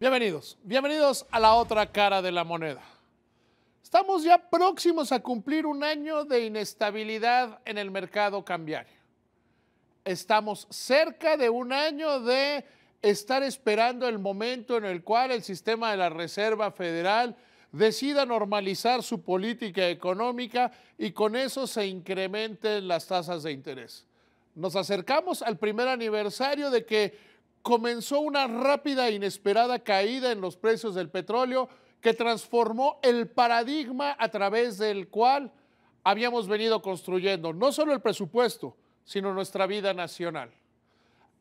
Bienvenidos a la otra cara de la moneda. Estamos ya próximos a cumplir un año de inestabilidad en el mercado cambiario. Estamos cerca de un año de estar esperando el momento en el cual el sistema de la Reserva Federal decida normalizar su política económica y con eso se incrementen las tasas de interés. Nos acercamos al primer aniversario de que comenzó una rápida e inesperada caída en los precios del petróleo que transformó el paradigma a través del cual habíamos venido construyendo no solo el presupuesto, sino nuestra vida nacional.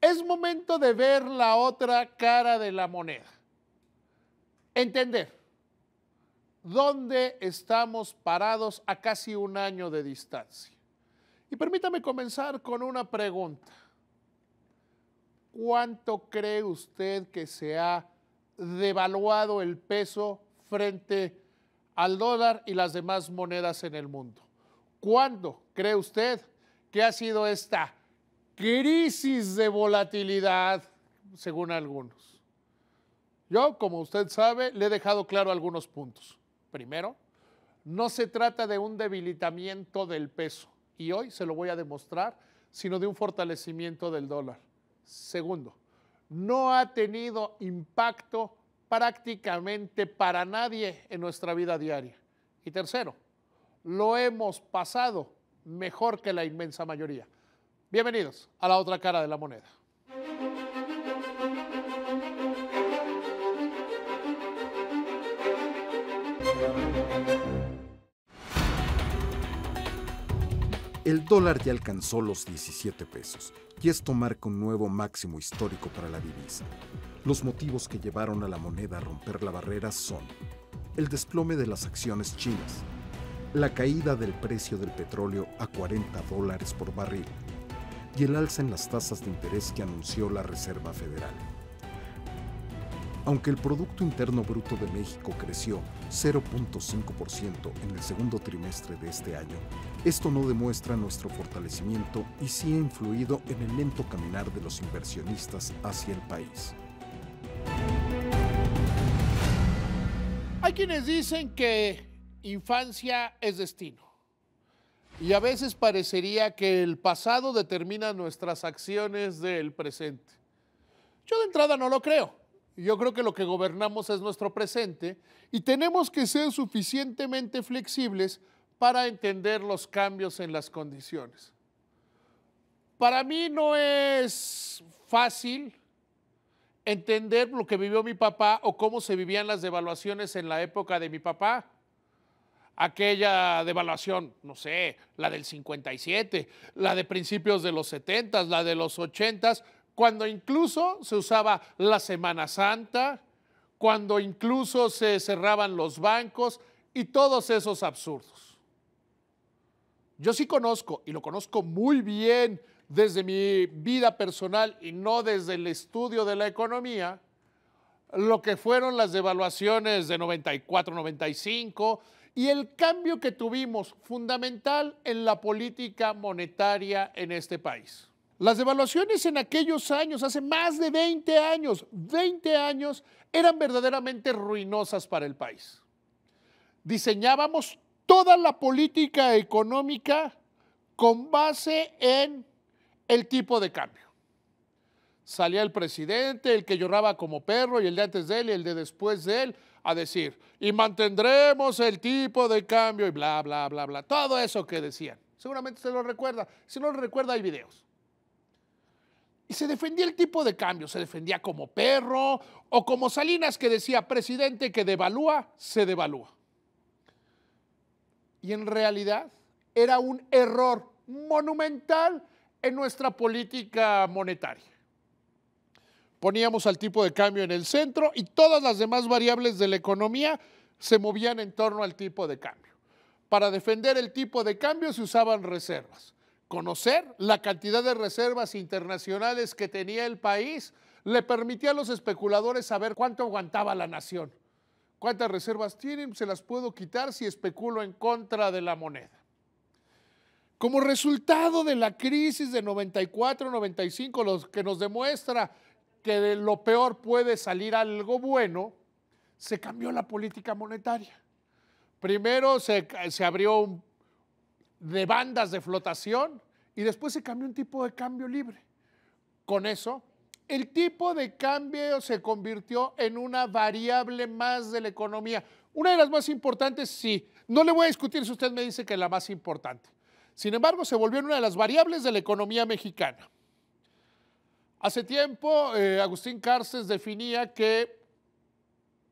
Es momento de ver la otra cara de la moneda. Entender dónde estamos parados a casi un año de distancia. Y permítame comenzar con una pregunta. ¿Cuánto cree usted que se ha devaluado el peso frente al dólar y las demás monedas en el mundo? ¿Cuándo cree usted que ha sido esta crisis de volatilidad, según algunos? Yo, como usted sabe, le he dejado claro algunos puntos. Primero, no se trata de un debilitamiento del peso, y hoy se lo voy a demostrar, sino de un fortalecimiento del dólar. Segundo, no ha tenido impacto prácticamente para nadie en nuestra vida diaria. Y tercero, lo hemos pasado mejor que la inmensa mayoría. Bienvenidos a la otra cara de la moneda. El dólar ya alcanzó los 17 pesos y esto marca un nuevo máximo histórico para la divisa. Los motivos que llevaron a la moneda a romper la barrera son el desplome de las acciones chinas, la caída del precio del petróleo a $40 por barril y el alza en las tasas de interés que anunció la Reserva Federal. Aunque el Producto Interno Bruto de México creció 0.5% en el segundo trimestre de este año, esto no demuestra nuestro fortalecimiento y sí ha influido en el lento caminar de los inversionistas hacia el país. Hay quienes dicen que infancia es destino. Y a veces parecería que el pasado determina nuestras acciones del presente. Yo de entrada no lo creo. Yo creo que lo que gobernamos es nuestro presente y tenemos que ser suficientemente flexibles para entender los cambios en las condiciones. Para mí no es fácil entender lo que vivió mi papá o cómo se vivían las devaluaciones en la época de mi papá. Aquella devaluación, no sé, la del 57, la de principios de los 70, la de los 80, cuando incluso se usaba la Semana Santa, cuando incluso se cerraban los bancos y todos esos absurdos. Yo sí conozco, y lo conozco muy bien desde mi vida personal y no desde el estudio de la economía, lo que fueron las devaluaciones de 94, 95 y el cambio que tuvimos fundamental en la política monetaria en este país. Las devaluaciones en aquellos años, hace más de 20 años, eran verdaderamente ruinosas para el país. Diseñábamos toda la política económica con base en el tipo de cambio. Salía el presidente, el que lloraba como perro, y el de antes de él y el de después de él, a decir, y mantendremos el tipo de cambio y bla, bla, bla, bla. Todo eso que decían. Seguramente se lo recuerda. Si no lo recuerda, hay videos. Y se defendía el tipo de cambio, se defendía como perro o como Salinas que decía, presidente que devalúa, se devalúa. Y en realidad era un error monumental en nuestra política monetaria. Poníamos al tipo de cambio en el centro y todas las demás variables de la economía se movían en torno al tipo de cambio. Para defender el tipo de cambio se usaban reservas. Conocer la cantidad de reservas internacionales que tenía el país le permitía a los especuladores saber cuánto aguantaba la nación. ¿Cuántas reservas tienen? Se las puedo quitar si especulo en contra de la moneda. Como resultado de la crisis de 94-95, lo que nos demuestra que de lo peor puede salir algo bueno, se cambió la política monetaria. Primero se abrió de bandas de flotación y después se cambió un tipo de cambio libre. Con eso, el tipo de cambio se convirtió en una variable más de la economía. Una de las más importantes, sí. No le voy a discutir si usted me dice que es la más importante. Sin embargo, se volvió una de las variables de la economía mexicana. Hace tiempo, Agustín Carstens definía que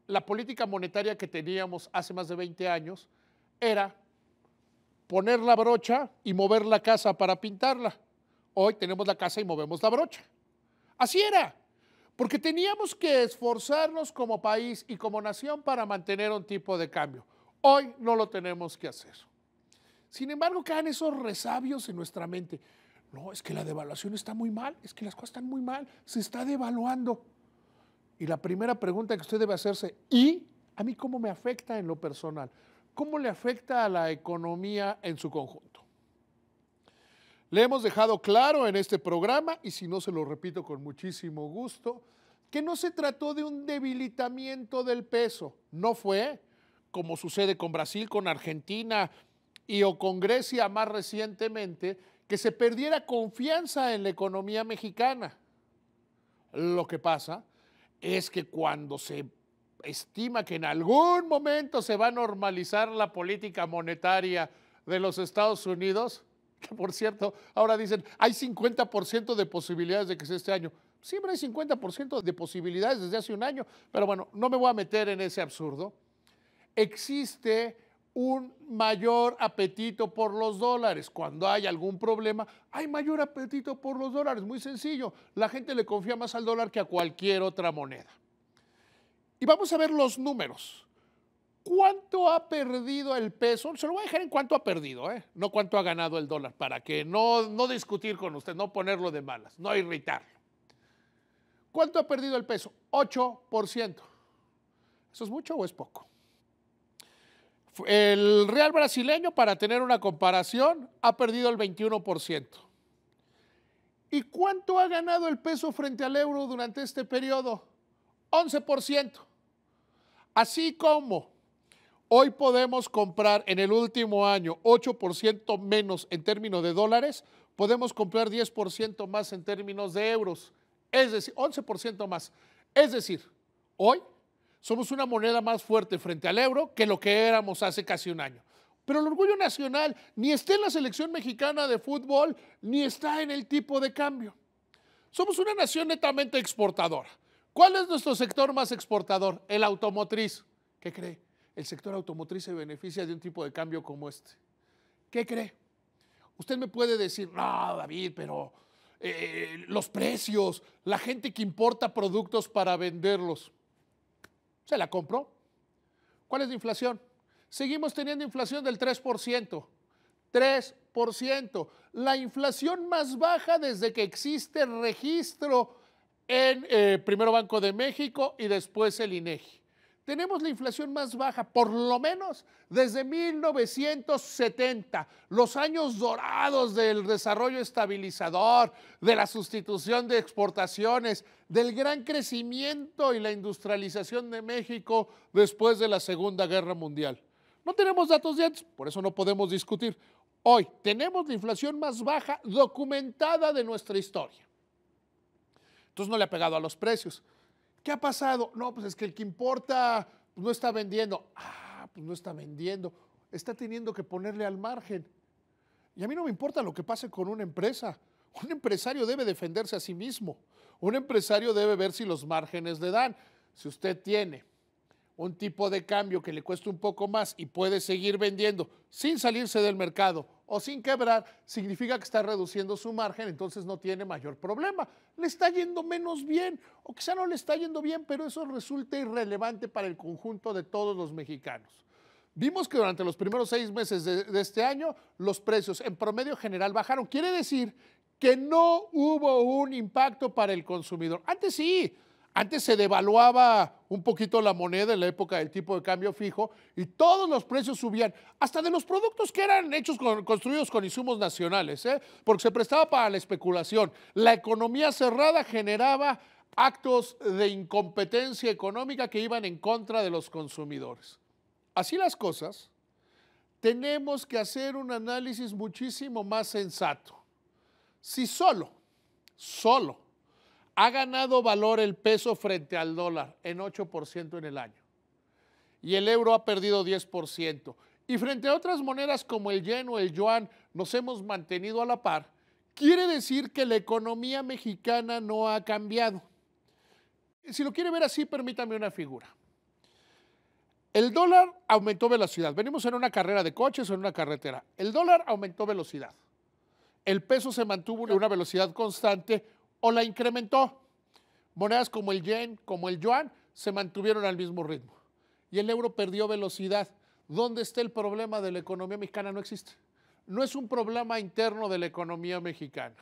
la política monetaria que teníamos hace más de 20 años era poner la brocha y mover la casa para pintarla. Hoy tenemos la casa y movemos la brocha. Así era, porque teníamos que esforzarnos como país y como nación para mantener un tipo de cambio. Hoy no lo tenemos que hacer. Sin embargo, quedan esos resabios en nuestra mente. No, es que la devaluación está muy mal, es que las cosas están muy mal, se está devaluando. Y la primera pregunta que usted debe hacerse, ¿y a mí cómo me afecta en lo personal? ¿Cómo le afecta a la economía en su conjunto? Le hemos dejado claro en este programa, y si no se lo repito con muchísimo gusto, que no se trató de un debilitamiento del peso. No fue, como sucede con Brasil, con Argentina o con Grecia más recientemente, que se perdiera confianza en la economía mexicana. Lo que pasa es que cuando se estima que en algún momento se va a normalizar la política monetaria de los Estados Unidos, que por cierto, ahora dicen, hay 50% de posibilidades de que sea este año. Siempre hay 50% de posibilidades desde hace un año, pero bueno, no me voy a meter en ese absurdo. Existe un mayor apetito por los dólares. Cuando hay algún problema, hay mayor apetito por los dólares. Muy sencillo, la gente le confía más al dólar que a cualquier otra moneda. Y vamos a ver los números. ¿Cuánto ha perdido el peso? Se lo voy a dejar en cuánto ha perdido, no cuánto ha ganado el dólar, para que no discutir con usted, no ponerlo de malas, no irritarlo. ¿Cuánto ha perdido el peso? 8%. ¿Eso es mucho o es poco? El real brasileño, para tener una comparación, ha perdido el 21%. ¿Y cuánto ha ganado el peso frente al euro durante este periodo? 11%. Así como hoy podemos comprar en el último año 8% menos en términos de dólares, podemos comprar 10% más en términos de euros, es decir, 11% más. Es decir, hoy somos una moneda más fuerte frente al euro que lo que éramos hace casi un año. Pero el orgullo nacional ni está en la selección mexicana de fútbol, ni está en el tipo de cambio. Somos una nación netamente exportadora. ¿Cuál es nuestro sector más exportador? El automotriz. ¿Qué cree? El sector automotriz se beneficia de un tipo de cambio como este. ¿Qué cree? Usted me puede decir, no, David, pero los precios, la gente que importa productos para venderlos, ¿se la compró? ¿Cuál es la inflación? Seguimos teniendo inflación del 3%. 3%. La inflación más baja desde que existe registro en primero Banco de México y después el INEGI. Tenemos la inflación más baja, por lo menos desde 1970, los años dorados del desarrollo estabilizador, de la sustitución de exportaciones, del gran crecimiento y la industrialización de México después de la Segunda Guerra Mundial. No tenemos datos de antes, por eso no podemos discutir. Hoy tenemos la inflación más baja documentada de nuestra historia. Entonces no le ha pegado a los precios. ¿Qué ha pasado? No, pues es que el que importa pues no está vendiendo. Pues no está vendiendo. Está teniendo que ponerle al margen. Y a mí no me importa lo que pase con una empresa. Un empresario debe defenderse a sí mismo. Un empresario debe ver si los márgenes le dan. Si usted tiene un tipo de cambio que le cueste un poco más y puede seguir vendiendo sin salirse del mercado o sin quebrar, significa que está reduciendo su margen, entonces no tiene mayor problema. Le está yendo menos bien, o quizá no le está yendo bien, pero eso resulta irrelevante para el conjunto de todos los mexicanos. Vimos que durante los primeros 6 meses de este año, los precios en promedio general bajaron. Quiere decir que no hubo un impacto para el consumidor. Antes sí. Antes se devaluaba un poquito la moneda en la época del tipo de cambio fijo y todos los precios subían, hasta de los productos que eran construidos con insumos nacionales, porque se prestaba para la especulación. La economía cerrada generaba actos de incompetencia económica que iban en contra de los consumidores. Así las cosas, tenemos que hacer un análisis muchísimo más sensato. Si solo ha ganado valor el peso frente al dólar en 8% en el año y el euro ha perdido 10%, y frente a otras monedas como el yen o el yuan nos hemos mantenido a la par, quiere decir que la economía mexicana no ha cambiado. Si lo quiere ver así, permítame una figura. El dólar aumentó velocidad. Venimos en una carrera de coches o en una carretera. El dólar aumentó velocidad. El peso se mantuvo en una velocidad constante o la incrementó. Monedas como el yen, como el yuan, se mantuvieron al mismo ritmo. Y el euro perdió velocidad. ¿Dónde está el problema de la economía mexicana? No existe. No es un problema interno de la economía mexicana.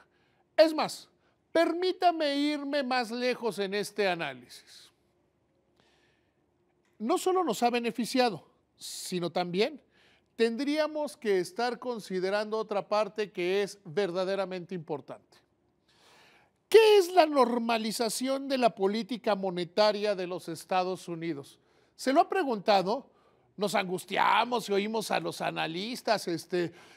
Es más, permítame irme más lejos en este análisis. No solo nos ha beneficiado, sino también tendríamos que estar considerando otra parte que es verdaderamente importante. ¿Qué es la normalización de la política monetaria de los Estados Unidos? ¿Se lo ha preguntado? Nos angustiamos y oímos a los analistas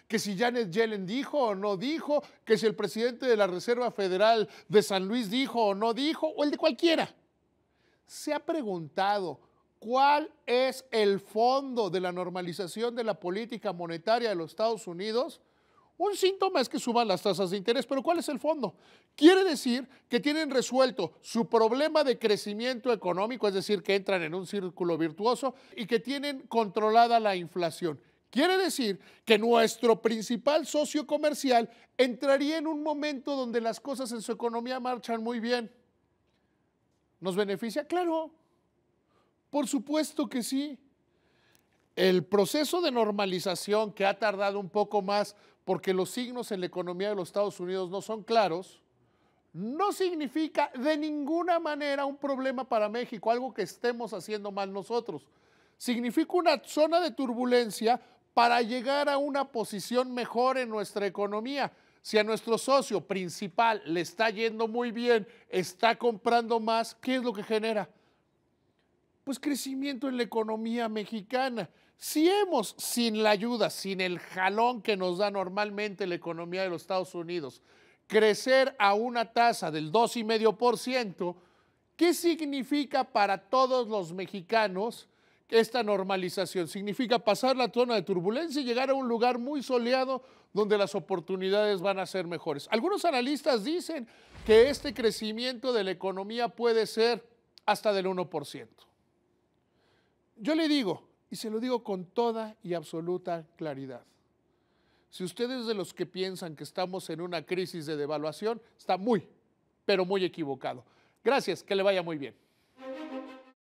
que si Janet Yellen dijo o no dijo, que si el presidente de la Reserva Federal de San Luis dijo o no dijo, o el de cualquiera. ¿Se ha preguntado cuál es el fondo de la normalización de la política monetaria de los Estados Unidos? Un síntoma es que suban las tasas de interés, pero ¿cuál es el fondo? Quiere decir que tienen resuelto su problema de crecimiento económico, es decir, que entran en un círculo virtuoso y que tienen controlada la inflación. Quiere decir que nuestro principal socio comercial entraría en un momento donde las cosas en su economía marchan muy bien. ¿Nos beneficia? Claro, por supuesto que sí. El proceso de normalización, que ha tardado un poco más porque los signos en la economía de los Estados Unidos no son claros, no significa de ninguna manera un problema para México, algo que estemos haciendo mal nosotros. Significa una zona de turbulencia para llegar a una posición mejor en nuestra economía. Si a nuestro socio principal le está yendo muy bien, está comprando más, ¿qué es lo que genera? Pues crecimiento en la economía mexicana. Si hemos, sin la ayuda, sin el jalón que nos da normalmente la economía de los Estados Unidos, crecer a una tasa del 2,5%, ¿qué significa para todos los mexicanos esta normalización? Significa pasar la zona de turbulencia y llegar a un lugar muy soleado donde las oportunidades van a ser mejores. Algunos analistas dicen que este crecimiento de la economía puede ser hasta del 1%. Yo le digo, y se lo digo con toda y absoluta claridad, si usted es de los que piensan que estamos en una crisis de devaluación, está muy, pero muy equivocado. Gracias, que le vaya muy bien.